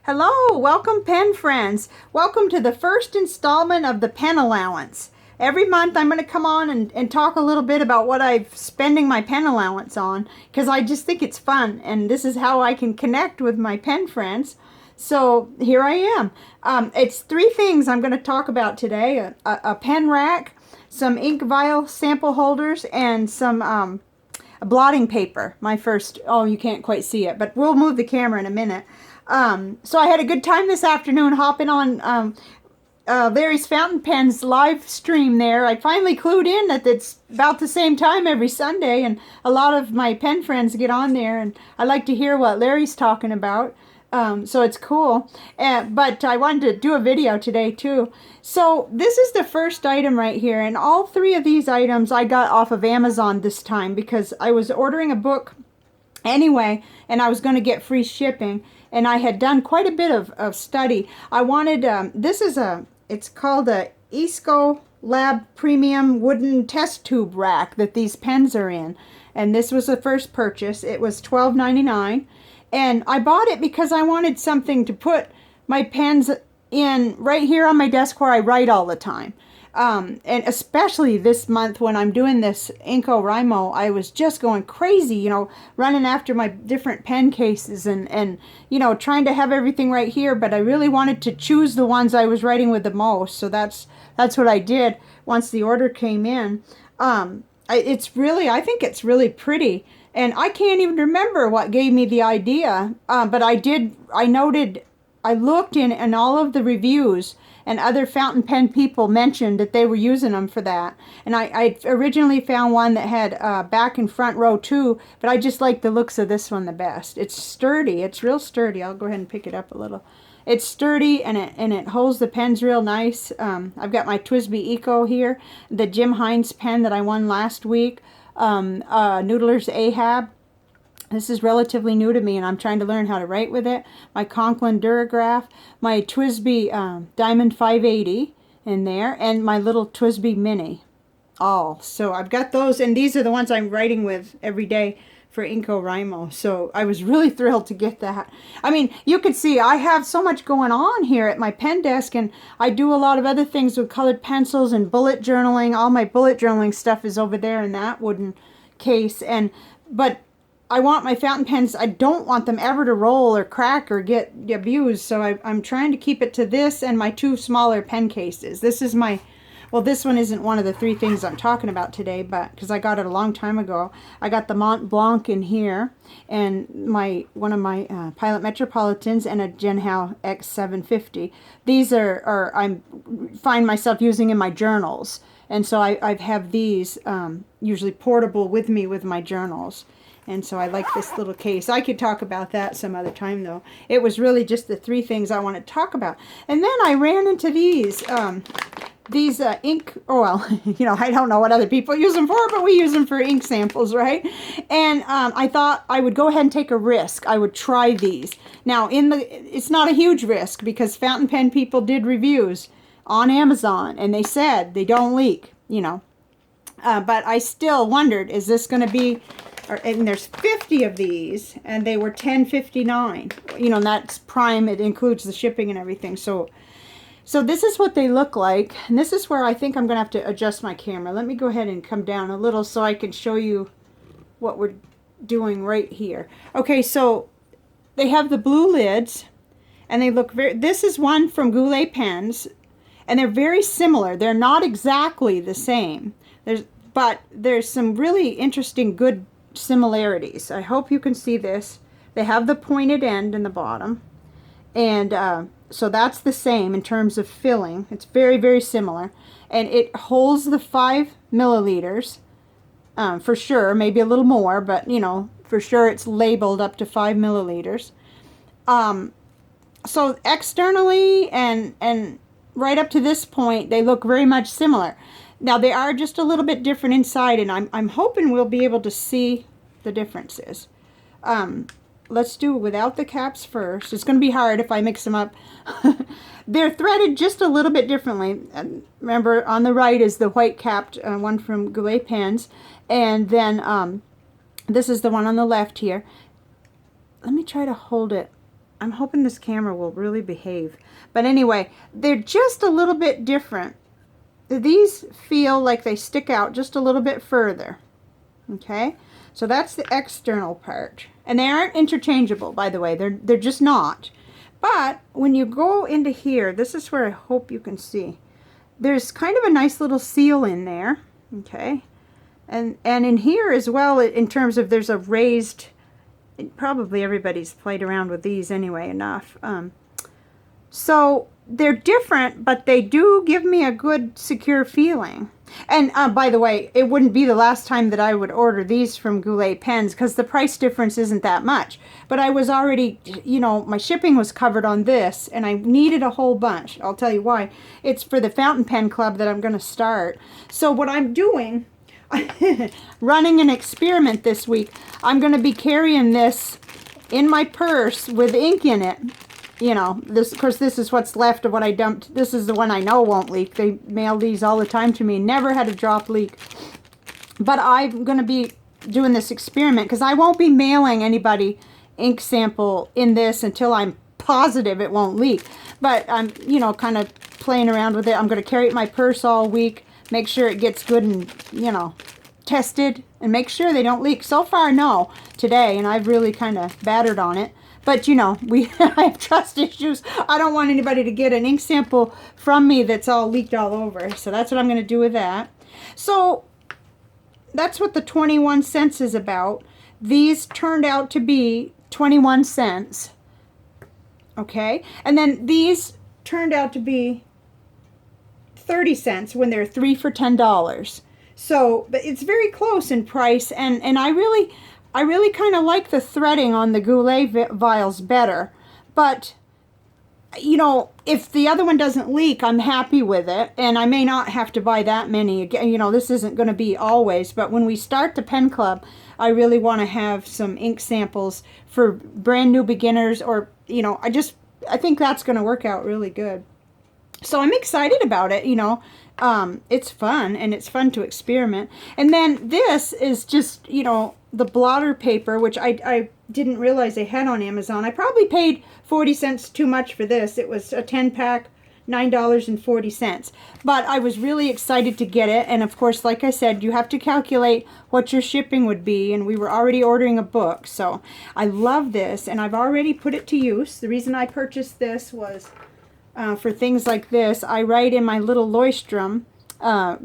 Hello, welcome pen friends. Welcome to the first installment of the Pen Allowance. Every month I'm going to come on and talk a little bit about what I'm spending my pen allowance on, because I just think it's fun and this is how I can connect with my pen friends. So here I am. It's three things I'm going to talk about today. A pen rack, some ink vial sample holders, and some blotting paper. My first, oh, you can't quite see it, but we'll move the camera in a minute. So I had a good time this afternoon hopping on Larry's Fountain Pens live stream there. I finally clued in that it's about the same time every Sunday, and a lot of my pen friends get on there, and I like to hear what Larry's talking about. So it's cool. But I wanted to do a video today too. So this is the first item right here, and all three of these items I got off of Amazon this time because I was ordering a book anyway, and I was going to get free shipping, and I had done quite a bit of study. I wanted, it's called a Eisco Lab Premium Wooden Test Tube Rack that these pens are in, and this was the first purchase. It was $12.99, and I bought it because I wanted something to put my pens in right here on my desk where I write all the time. And especially this month when I'm doing this NaNoWriMo, I was just going crazy, you know, running after my different pen cases and you know, trying to have everything right here, but I really wanted to choose the ones I was writing with the most, so that's what I did once the order came in. I think it's really pretty, and I can't even remember what gave me the idea, but I looked in all of the reviews, and other fountain pen people mentioned that they were using them for that. And I originally found one that had back and front row too, but I just like the looks of this one the best. It's sturdy. It's real sturdy. I'll go ahead and pick it up a little. It's sturdy, and it holds the pens real nice. I've got my TWSBI Eco here, the Jim Hines pen that I won last week, Noodler's Ahab. This is relatively new to me, and I'm trying to learn how to write with it. My Conklin Durograph, my TWSBI Diamond 580 in there, and my little TWSBI Mini. So I've got those, and these are the ones I'm writing with every day for NaNoWriMo. So I was really thrilled to get that. I mean, you could see I have so much going on here at my pen desk, and I do a lot of other things with colored pencils and bullet journaling. All my bullet journaling stuff is over there in that wooden case, but I want my fountain pens, I don't want them ever to roll or crack or get abused, so I'm trying to keep it to this and my two smaller pen cases. This is my, well, this one isn't one of the three things I'm talking about today, but because I got it a long time ago. I got the Mont Blanc in here, and one of my Pilot Metropolitans, and a Genhao X750. These are I find myself using in my journals, and so I have these usually portable with me with my journals. And so I like this little case. I could talk about that some other time, though. It was really just the three things I want to talk about. And then I ran into these ink, oh, well, you know, I don't know what other people use them for, but we use them for ink samples, right? And I thought I would go ahead and take a risk. I would try these. Now, it's not a huge risk because fountain pen people did reviews on Amazon, and they said they don't leak, you know. But I still wondered, is this going to be... and there's 50 of these, and they were $10.59. You know, and that's prime. It includes the shipping and everything. So this is what they look like, and this is where I think I'm going to have to adjust my camera. Let me go ahead and come down a little so I can show you what we're doing right here. Okay, so they have the blue lids, and they look very... This is one from Goulet Pens, and they're very similar. They're not exactly the same. But there's some really interesting, good similarities. I hope you can see this. They have the pointed end in the bottom, and so that's the same in terms of filling. It's very, very similar, and it holds the 5 milliliters for sure, maybe a little more, but you know, for sure it's labeled up to 5 milliliters. So externally and right up to this point, they look very much similar. Now, they are just a little bit different inside, and I'm hoping we'll be able to see the differences. Let's do without the caps first. It's going to be hard if I mix them up. They're threaded just a little bit differently. Remember, on the right is the white-capped one from Goulet Pens, and then this is the one on the left here. Let me try to hold it. I'm hoping this camera will really behave. But anyway, they're just a little bit different. These feel like they stick out just a little bit further. Okay, so that's the external part. And they aren't interchangeable, by the way. They're just not. But when you go into here, this is where I hope you can see. There's kind of a nice little seal in there. Okay, and in here as well, in terms of there's a raised, probably everybody's played around with these anyway enough. So they're different, but they do give me a good secure feeling. And by the way, it wouldn't be the last time that I would order these from Goulet Pens, because the price difference isn't that much. But I was already, you know, my shipping was covered on this, and I needed a whole bunch. I'll tell you why. It's for the fountain pen club that I'm going to start. So what I'm doing, running an experiment this week, I'm going to be carrying this in my purse with ink in it. You know, this, of course, this is what's left of what I dumped. This is the one I know won't leak. They mail these all the time to me. Never had a drop leak. But I'm going to be doing this experiment because I won't be mailing anybody ink sample in this until I'm positive it won't leak. But I'm, you know, kind of playing around with it. I'm going to carry it in my purse all week, make sure it gets good and, you know, tested, and make sure they don't leak. So far, no, today, and I've really kind of battered on it. But, you know, I have trust issues. I don't want anybody to get an ink sample from me that's all leaked all over. So that's what I'm going to do with that. So that's what the 21 cents is about. These turned out to be 21 cents. Okay? And then these turned out to be 30 cents when they're 3 for $10. So but it's very close in price. And I really kind of like the threading on the Goulet vials better. But, you know, if the other one doesn't leak, I'm happy with it. And I may not have to buy that many. Again, you know, this isn't going to be always. But when we start the pen club, I really want to have some ink samples for brand new beginners. Or, you know, I think that's going to work out really good. So I'm excited about it, you know. It's fun, and it's fun to experiment. And then this is just, you know, the blotter paper, which I didn't realize they had on Amazon. I probably paid 40 cents too much for this. It was a 10-pack, $9.40. But I was really excited to get it. And of course, like I said, you have to calculate what your shipping would be. And we were already ordering a book. So I love this, and I've already put it to use. The reason I purchased this was for things like this. I write in my little Leuchtturm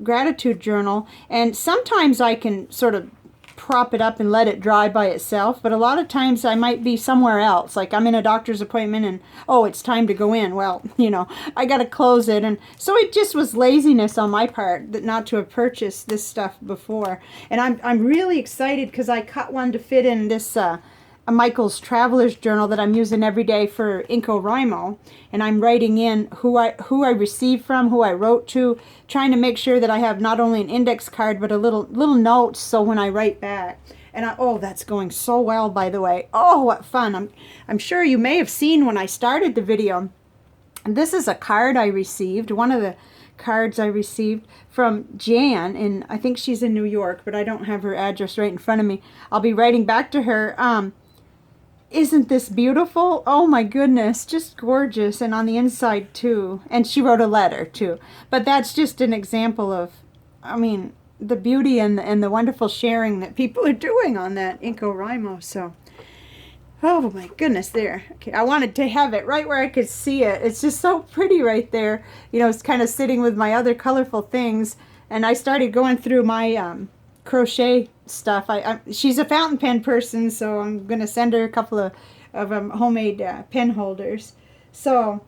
gratitude journal, and sometimes I can sort of prop it up and let it dry by itself, but a lot of times I might be somewhere else, like I'm in a doctor's appointment and, oh, it's time to go in. Well, you know, I got to close it. And so it just was laziness on my part that not to have purchased this stuff before. And I'm really excited because I cut one to fit in this Michael's Traveler's Journal that I'm using every day for NaNoWriMo, and I'm writing in who I received from, who I wrote to, trying to make sure that I have not only an index card but a little notes so when I write back. And oh, that's going so well, by the way. Oh, what fun. I'm sure you may have seen when I started the video. And this is a card I received, one of the cards I received from Jan, and I think she's in New York, but I don't have her address right in front of me. I'll be writing back to her. Isn't this beautiful? Oh my goodness, just gorgeous. And on the inside too. And she wrote a letter too. But that's just an example of, I mean, the beauty and the wonderful sharing that people are doing on that NaNoWriMo. So, oh my goodness, there. Okay, I wanted to have it right where I could see it. It's just so pretty right there. You know, it's kind of sitting with my other colorful things. And I started going through my crochet stuff. She's a fountain pen person, so I'm going to send her a couple of homemade pen holders. So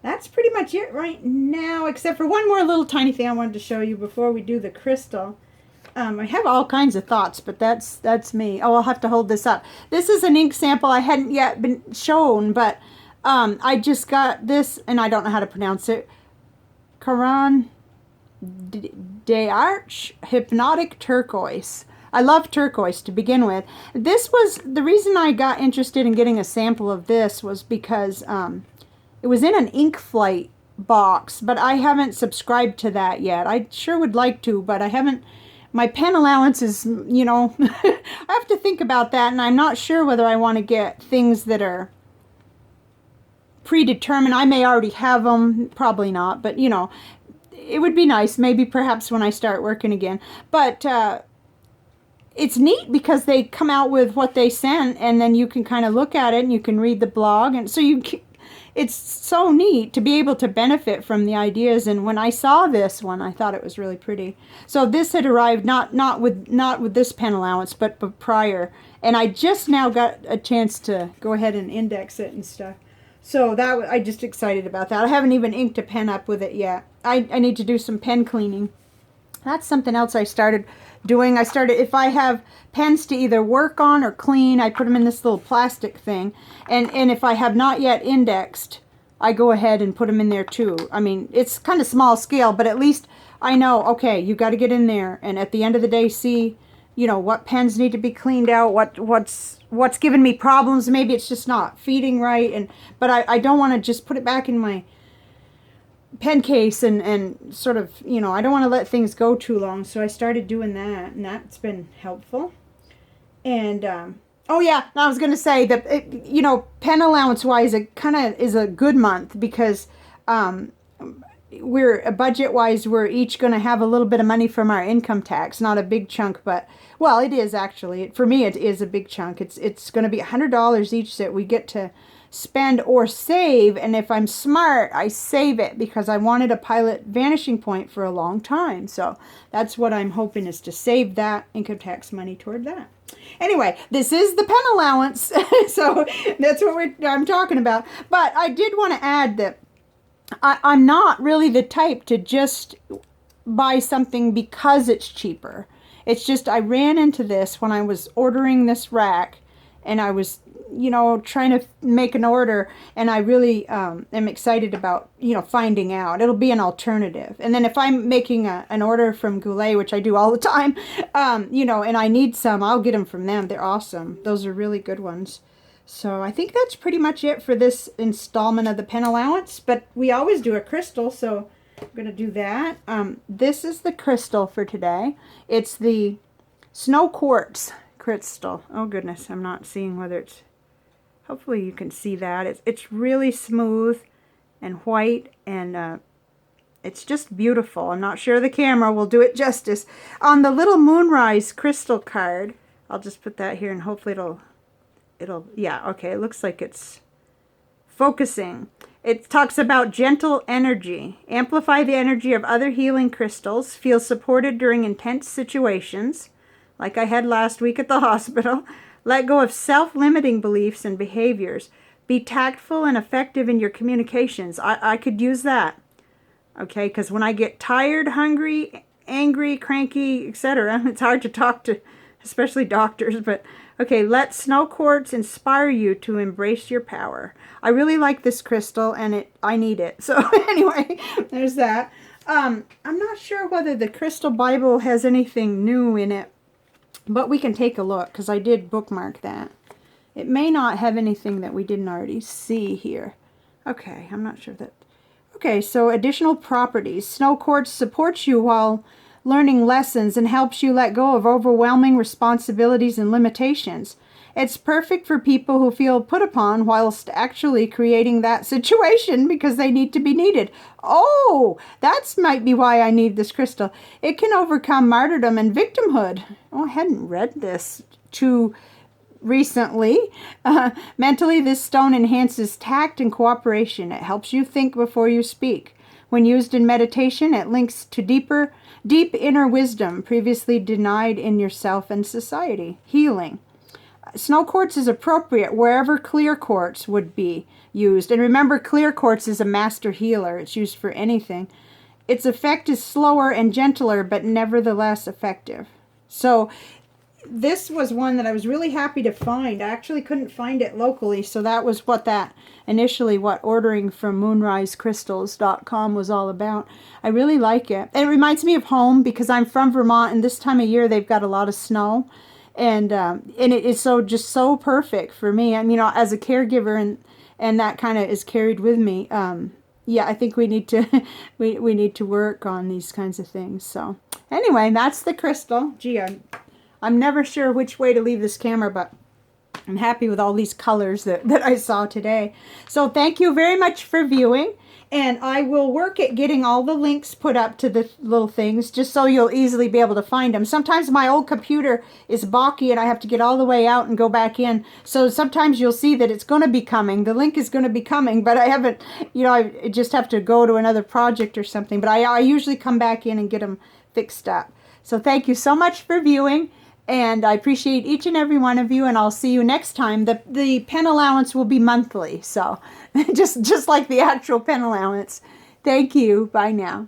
that's pretty much it right now, except for one more little tiny thing I wanted to show you before we do the crystal. I have all kinds of thoughts, but that's me. Oh, I'll have to hold this up. This is an ink sample I hadn't yet been shown, but I just got this, and I don't know how to pronounce it. Caran d'Arche Hypnotic Turquoise. I love turquoise to begin with. This was the reason I got interested in getting a sample of this, was because it was in an Ink Flight box, but I haven't subscribed to that yet. I sure would like to, but I haven't. My pen allowance is, you know, I have to think about that, and I'm not sure whether I want to get things that are predetermined. I may already have them, probably not, but you know, it would be nice, maybe perhaps when I start working again. But it's neat because they come out with what they sent, and then you can kind of look at it and you can read the blog, and so it's so neat to be able to benefit from the ideas. And when I saw this one, I thought it was really pretty. So this had arrived not with this pen allowance, but prior, and I just now got a chance to go ahead and index it and stuff. So I just excited about that. I haven't even inked a pen up with it yet. I need to do some pen cleaning. That's something else I started doing. If I have pens to either work on or clean, I put them in this little plastic thing. And if I have not yet indexed, I go ahead and put them in there too. I mean, it's kind of small scale, but at least I know, okay, you got to get in there. And at the end of the day, see, you know, what pens need to be cleaned out, what's giving me problems. Maybe it's just not feeding right. But I don't want to just put it back in my pen case and sort of, you know, I don't want to let things go too long. So I started doing that, and that's been helpful. And oh yeah, I was going to say that, you know, pen allowance wise, it kind of is a good month because we're budget wise, we're each going to have a little bit of money from our income tax. Not a big chunk, but well, it is actually. For me, it is a big chunk. It's going to be $100 each that we get to spend or save, and if I'm smart, I save it because I wanted a pilot vanishing point for a long time. So that's what I'm hoping, is to save that income tax money toward that. Anyway, this is the pen allowance, so that's what I'm talking about. But I did want to add that I'm not really the type to just buy something because it's cheaper. It's just I ran into this when I was ordering this rack, and I was, you know, trying to make an order, and I really am excited about, you know, finding out. It'll be an alternative. And then if I'm making an order from Goulet, which I do all the time, you know, and I need some, I'll get them from them. They're awesome. Those are really good ones. So I think that's pretty much it for this installment of the pen allowance, but we always do a crystal, so I'm going to do that. This is the crystal for today. It's the snow quartz crystal. Oh goodness, I'm not seeing whether it's, hopefully you can see that. It's really smooth and white, and it's just beautiful. I'm not sure the camera will do it justice. On the little moonrise crystal card, I'll just put that here and hopefully it'll, yeah, okay, it looks like it's focusing. It talks about gentle energy. Amplify the energy of other healing crystals. Feel supported during intense situations, like I had last week at the hospital. Let go of self-limiting beliefs and behaviors. Be tactful and effective in your communications. I could use that. Okay, because when I get tired, hungry, angry, cranky, etc., it's hard to talk to, especially doctors, but okay, let snow quartz inspire you to embrace your power. I really like this crystal, and I need it. So anyway, there's that. I'm not sure whether the Crystal Bible has anything new in it, but we can take a look because I did bookmark that. It may not have anything that we didn't already see here. Okay, I'm not sure that. Okay, so additional properties. Snow quartz supports you while learning lessons and helps you let go of overwhelming responsibilities and limitations. It's perfect for people who feel put upon whilst actually creating that situation because they need to be needed. Oh, that might be why I need this crystal. It can overcome martyrdom and victimhood. Oh, I hadn't read this too recently. Mentally, this stone enhances tact and cooperation. It helps you think before you speak. When used in meditation, it links to deep inner wisdom previously denied in yourself and society. Healing. Snow quartz is appropriate wherever clear quartz would be used. And remember, clear quartz is a master healer. It's used for anything. Its effect is slower and gentler, but nevertheless effective. So this was one that I was really happy to find. I actually couldn't find it locally, so that was what ordering from moonrisecrystals.com was all about. I really like it. And it reminds me of home because I'm from Vermont, and this time of year they've got a lot of snow. And it is so perfect for me. I mean, as a caregiver, and that kind of is carried with me. Yeah, I think we need to we need to work on these kinds of things. So anyway, that's the crystal. Gee, I'm never sure which way to leave this camera, but I'm happy with all these colors that I saw today. So thank you very much for viewing. And I will work at getting all the links put up to the little things just so you'll easily be able to find them. Sometimes my old computer is balky and I have to get all the way out and go back in. So sometimes you'll see that it's going to be coming. The link is going to be coming, but I haven't, you know, I just have to go to another project or something. But I usually come back in and get them fixed up. So thank you so much for viewing. And I appreciate each and every one of you, and I'll see you next time. The pen allowance will be monthly, so just like the actual pen allowance. Thank you. Bye now.